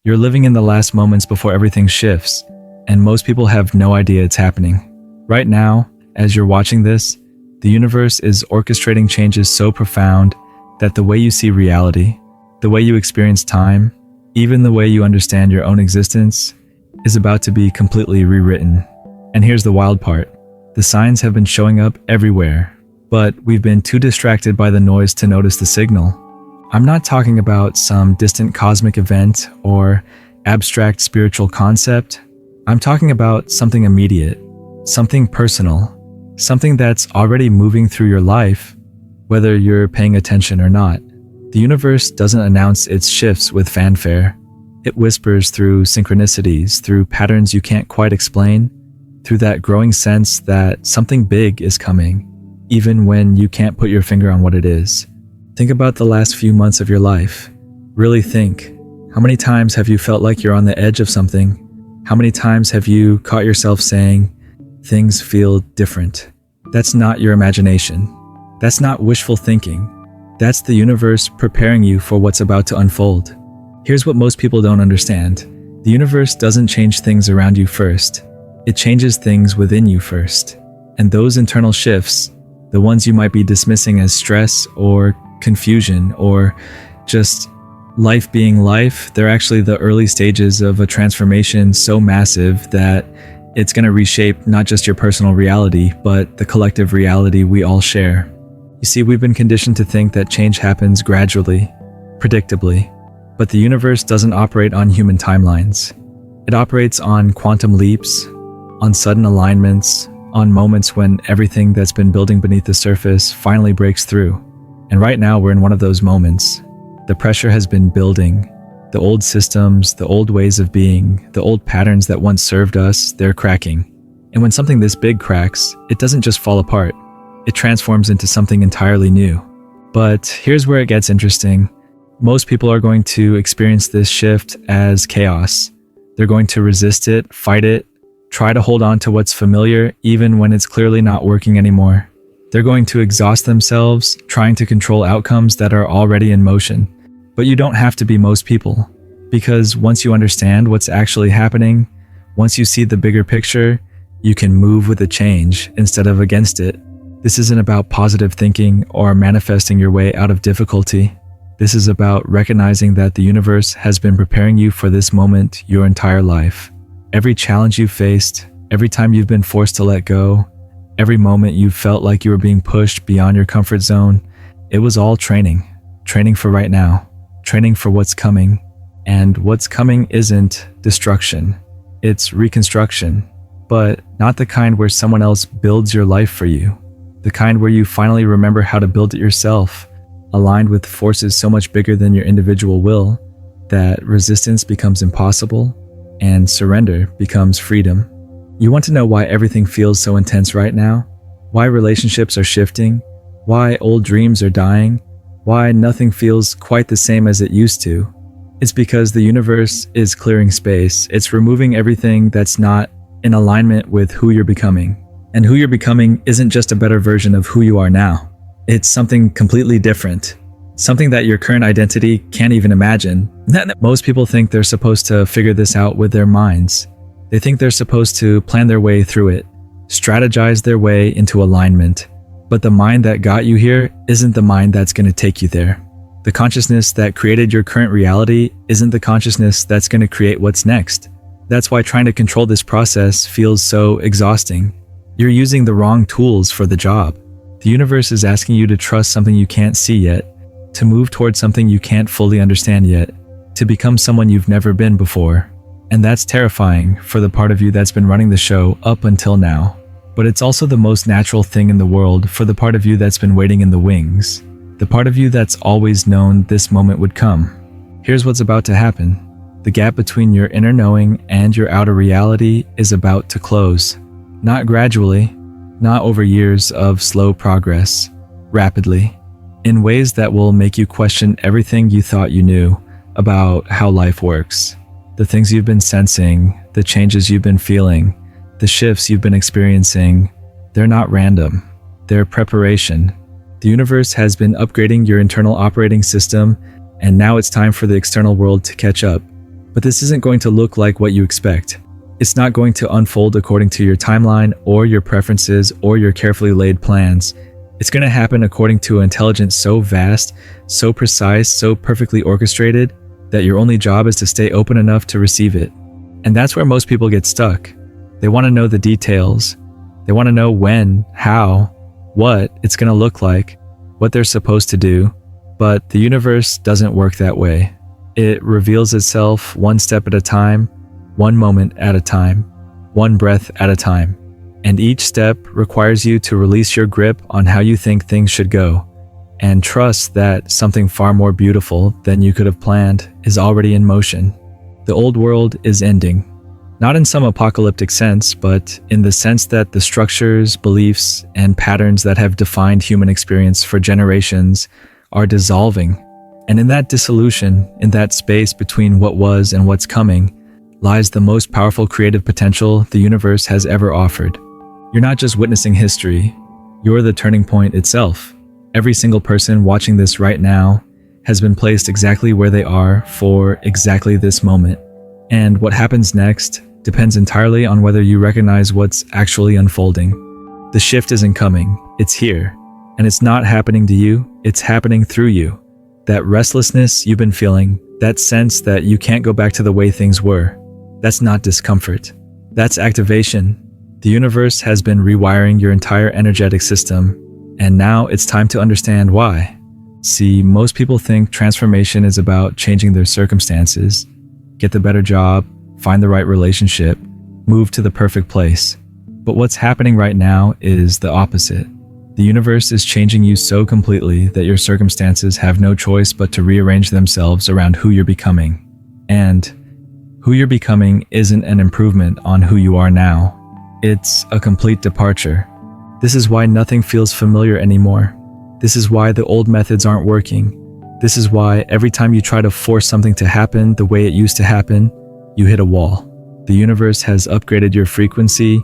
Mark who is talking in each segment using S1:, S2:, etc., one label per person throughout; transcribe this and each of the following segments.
S1: You're living in the last moments before everything shifts, and most people have no idea it's happening. Right now, as you're watching this, the universe is orchestrating changes so profound that the way you see reality, the way you experience time, even the way you understand your own existence, is about to be completely rewritten. And here's the wild part. The signs have been showing up everywhere, but we've been too distracted by the noise to notice the signal. I'm not talking about some distant cosmic event or abstract spiritual concept. I'm talking about something immediate, something personal, something that's already moving through your life, whether you're paying attention or not. The universe doesn't announce its shifts with fanfare. It whispers through synchronicities, through patterns you can't quite explain, through that growing sense that something big is coming, even when you can't put your finger on what it is. Think about the last few months of your life. Really think. How many times have you felt like you're on the edge of something? How many times have you caught yourself saying, things feel different? That's not your imagination. That's not wishful thinking. That's the universe preparing you for what's about to unfold. Here's what most people don't understand. The universe doesn't change things around you first. It changes things within you first. And those internal shifts, the ones you might be dismissing as stress or confusion or just life being life, they're actually the early stages of a transformation so massive that it's going to reshape not just your personal reality, but the collective reality we all share. You see, we've been conditioned to think that change happens gradually, predictably, but the universe doesn't operate on human timelines. It operates on quantum leaps, on sudden alignments, on moments when everything that's been building beneath the surface finally breaks through. And right now we're in one of those moments. The pressure has been building. The old systems, the old ways of being, the old patterns that once served us, they're cracking. And when something this big cracks, it doesn't just fall apart. It transforms into something entirely new. But here's where it gets interesting. Most people are going to experience this shift as chaos. They're going to resist it, fight it, try to hold on to what's familiar even when it's clearly not working anymore. They're going to exhaust themselves trying to control outcomes that are already in motion. But you don't have to be most people, because once you understand what's actually happening, once you see the bigger picture, you can move with the change instead of against it. This isn't about positive thinking or manifesting your way out of difficulty. This is about recognizing that the universe has been preparing you for this moment your entire life. Every challenge you've faced, every time you've been forced to let go, every moment you felt like you were being pushed beyond your comfort zone, it was all training. Training for right now. Training for what's coming. And what's coming isn't destruction. It's reconstruction. But not the kind where someone else builds your life for you. The kind where you finally remember how to build it yourself, aligned with forces so much bigger than your individual will, that resistance becomes impossible and surrender becomes freedom. You want to know why everything feels so intense right now? Why relationships are shifting? Why old dreams are dying? Why nothing feels quite the same as it used to? It's because the universe is clearing space. It's removing everything that's not in alignment with who you're becoming. And who you're becoming isn't just a better version of who you are now. It's something completely different. Something that your current identity can't even imagine. Most people think they're supposed to figure this out with their minds. They think they're supposed to plan their way through it, strategize their way into alignment. But the mind that got you here isn't the mind that's going to take you there. The consciousness that created your current reality isn't the consciousness that's going to create what's next. That's why trying to control this process feels so exhausting. You're using the wrong tools for the job. The universe is asking you to trust something you can't see yet, to move towards something you can't fully understand yet, to become someone you've never been before. And that's terrifying for the part of you that's been running the show up until now. But it's also the most natural thing in the world for the part of you that's been waiting in the wings. The part of you that's always known this moment would come. Here's what's about to happen. The gap between your inner knowing and your outer reality is about to close. Not gradually, not over years of slow progress, rapidly, in ways that will make you question everything you thought you knew about how life works. The things you've been sensing, the changes you've been feeling, the shifts you've been experiencing, they're not random. They're preparation. The universe has been upgrading your internal operating system, and now it's time for the external world to catch up. But this isn't going to look like what you expect. It's not going to unfold according to your timeline or your preferences or your carefully laid plans. It's going to happen according to intelligence so vast, so precise, so perfectly orchestrated that your only job is to stay open enough to receive it. And that's where most people get stuck. They want to know the details. They want to know when, how, what it's going to look like, what they're supposed to do. But the universe doesn't work that way. It reveals itself one step at a time, one moment at a time, one breath at a time. And each step requires you to release your grip on how you think things should go, and trust that something far more beautiful than you could have planned is already in motion. The old world is ending. Not in some apocalyptic sense, but in the sense that the structures, beliefs, and patterns that have defined human experience for generations are dissolving. And in that dissolution, in that space between what was and what's coming, lies the most powerful creative potential the universe has ever offered. You're not just witnessing history, you're the turning point itself. Every single person watching this right now has been placed exactly where they are for exactly this moment. And what happens next depends entirely on whether you recognize what's actually unfolding. The shift isn't coming, it's here. And it's not happening to you, it's happening through you. That restlessness you've been feeling, that sense that you can't go back to the way things were, that's not discomfort. That's activation. The universe has been rewiring your entire energetic system, and now it's time to understand why. See, most people think transformation is about changing their circumstances, get the better job, find the right relationship, move to the perfect place. But what's happening right now is the opposite. The universe is changing you so completely that your circumstances have no choice but to rearrange themselves around who you're becoming. And who you're becoming isn't an improvement on who you are now. It's a complete departure. This is why nothing feels familiar anymore. This is why the old methods aren't working. This is why every time you try to force something to happen the way it used to happen, you hit a wall. The universe has upgraded your frequency,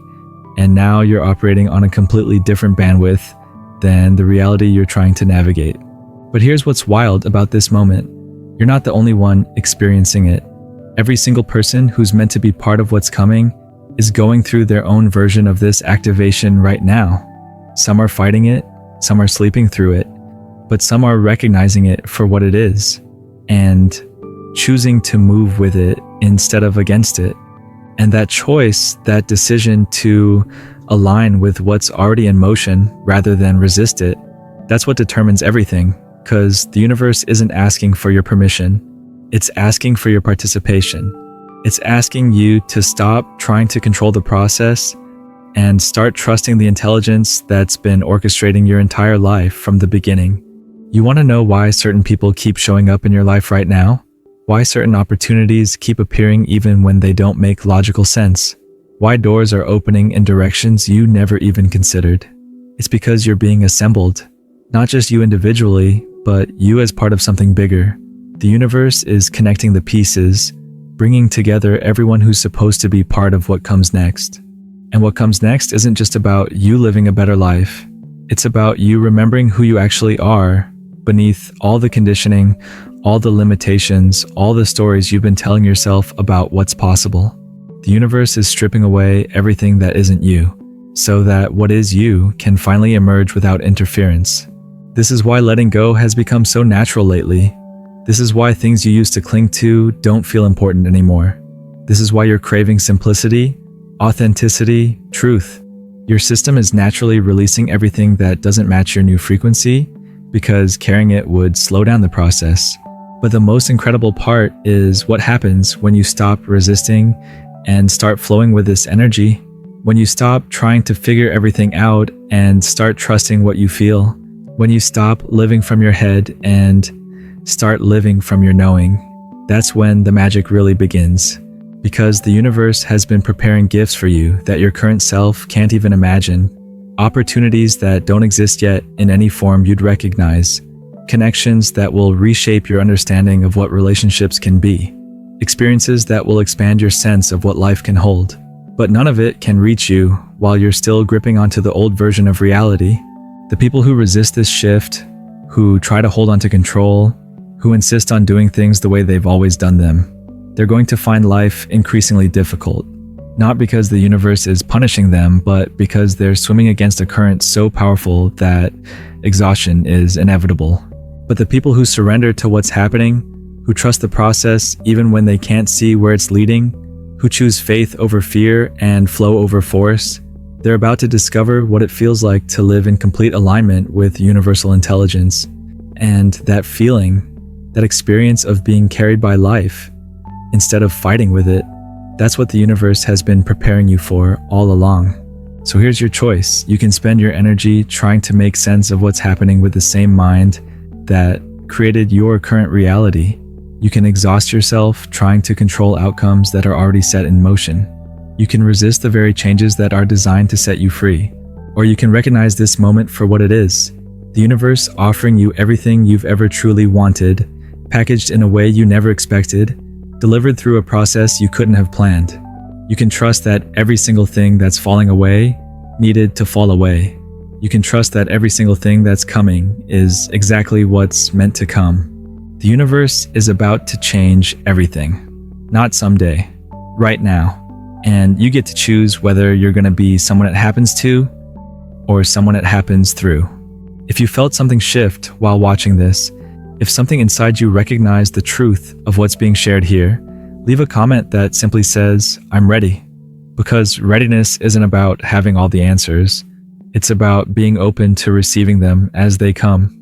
S1: and now you're operating on a completely different bandwidth than the reality you're trying to navigate. But here's what's wild about this moment. You're not the only one experiencing it. Every single person who's meant to be part of what's coming is going through their own version of this activation right now. Some are fighting it, some are sleeping through it, but some are recognizing it for what it is and choosing to move with it instead of against it. And that choice, that decision to align with what's already in motion rather than resist it, that's what determines everything, because the universe isn't asking for your permission. It's asking for your participation. It's asking you to stop trying to control the process and start trusting the intelligence that's been orchestrating your entire life from the beginning. You want to know why certain people keep showing up in your life right now? Why certain opportunities keep appearing even when they don't make logical sense? Why doors are opening in directions you never even considered? It's because you're being assembled. Not just you individually, but you as part of something bigger. The universe is connecting the pieces, bringing together everyone who's supposed to be part of what comes next. And what comes next isn't just about you living a better life. It's about you remembering who you actually are beneath all the conditioning, all the limitations, all the stories you've been telling yourself about what's possible. The universe is stripping away everything that isn't you, so that what is you can finally emerge without interference. This is why letting go has become so natural lately. This is why things you used to cling to don't feel important anymore. This is why you're craving simplicity, authenticity, truth. Your system is naturally releasing everything that doesn't match your new frequency because carrying it would slow down the process. But the most incredible part is what happens when you stop resisting and start flowing with this energy. When you stop trying to figure everything out and start trusting what you feel. When you stop living from your head and start living from your knowing. That's when the magic really begins. Because the universe has been preparing gifts for you that your current self can't even imagine. Opportunities that don't exist yet in any form you'd recognize. Connections that will reshape your understanding of what relationships can be. Experiences that will expand your sense of what life can hold. But none of it can reach you while you're still gripping onto the old version of reality. The people who resist this shift, who try to hold on to control, who insist on doing things the way they've always done them, they're going to find life increasingly difficult. Not because the universe is punishing them, but because they're swimming against a current so powerful that exhaustion is inevitable. But the people who surrender to what's happening, who trust the process even when they can't see where it's leading, who choose faith over fear and flow over force, they're about to discover what it feels like to live in complete alignment with universal intelligence. And that feeling, that experience of being carried by life, instead of fighting with it, that's what the universe has been preparing you for all along. So here's your choice. You can spend your energy trying to make sense of what's happening with the same mind that created your current reality. You can exhaust yourself trying to control outcomes that are already set in motion. You can resist the very changes that are designed to set you free. Or you can recognize this moment for what it is. The universe offering you everything you've ever truly wanted, packaged in a way you never expected, delivered through a process you couldn't have planned. You can trust that every single thing that's falling away needed to fall away. You can trust that every single thing that's coming is exactly what's meant to come. The universe is about to change everything. Not someday, right now. And you get to choose whether you're going to be someone it happens to or someone it happens through. If you felt something shift while watching this, if something inside you recognized the truth of what's being shared here, leave a comment that simply says, "I'm ready." Because readiness isn't about having all the answers. It's about being open to receiving them as they come.